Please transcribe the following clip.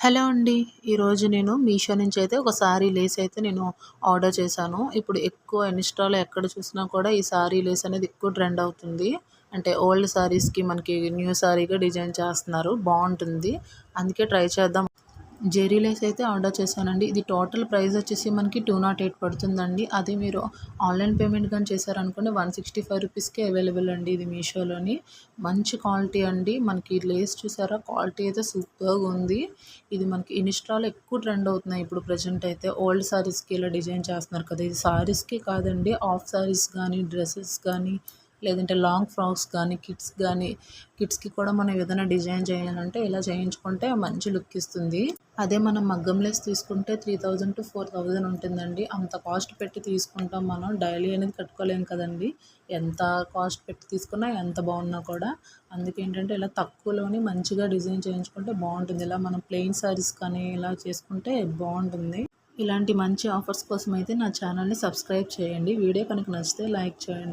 Hello అండి. ఈరోజు నేను మీషో నుంచి అయితే ఒక సారీ లేస్ అయితే నేను ఆర్డర్ చేశాను. ఇప్పుడు ఎక్కువ ఇన్‌స్టాలో ఎక్కడ చూసినా కూడా ఈ సారీ లేస్ అనేది ఎక్కువ ట్రెండ్ అవుతుంది. అంటే ఓల్డ్ సారీస్‌కి మనకి న్యూ సారీగా డిజైన్ చేస్తున్నారు. బావుంటుంది. అందుకే ట్రై చేద్దాం. జెరీ లేస్ అయితే ఆర్డర్ చేశానండి. ఇది టోటల్ ప్రైస్ వచ్చేసి మనకి 208 పడుతుందండి. అదే మీరు ఆన్‌లైన్ పేమెంట్ గాని చేశారనుకోండి 165 రూపీస్‌కే అవైలబుల్ అండి ఇది మీషోలోని. మంచి క్వాలిటీ అండి. మనకి లేస్ చూసారా క్వాలిటీ అయితే సూపర్‌గా ఉంది. ఇది మనకి ఇన్‌స్టాలో ఎక్కువ ట్రెండ్ అవుతున్నాయి ఇప్పుడు ప్రెజెంట్ అయితే. ఓల్డ్ సారీస్‌కి ఇలా డిజైన్ చేస్తున్నారు కదా! ఇది సారీస్‌కి కాదండి హాఫ్ సారీస్ గానీ, డ్రెసెస్ గానీ, లేదంటే లాంగ్ ఫ్రాక్స్ గానీ, కిడ్స్‌కి కూడా మనం ఏదైనా డిజైన్ చేయాలంటే ఇలా చేయించుకుంటే మంచి లుక్ ఇస్తుంది. అదే మనం మగ్గం లేస్ తీసుకుంటే 3000-4000 ఉంటుందండి. అంత కాస్ట్ పెట్టి తీసుకుంటాం మనం. డైలీ అనేది కట్టుకోలేం కదండీ! ఎంత కాస్ట్ పెట్టి తీసుకున్నా ఎంత బాగున్నా కూడా. అందుకేంటంటే ఇలా తక్కువలోనే మంచిగా డిజైన్ చేయించుకుంటే బాగుంటుంది. ఇలా మనం ప్లెయిన్ శారీస్ కానీ ఇలా చేసుకుంటే బాగుంటుంది. ఇలాంటి మంచి ఆఫర్స్ కోసం అయితే నా ఛానల్‌ని సబ్స్క్రైబ్ చేయండి. వీడియో కనుక నచ్చితే లైక్ చేయండి.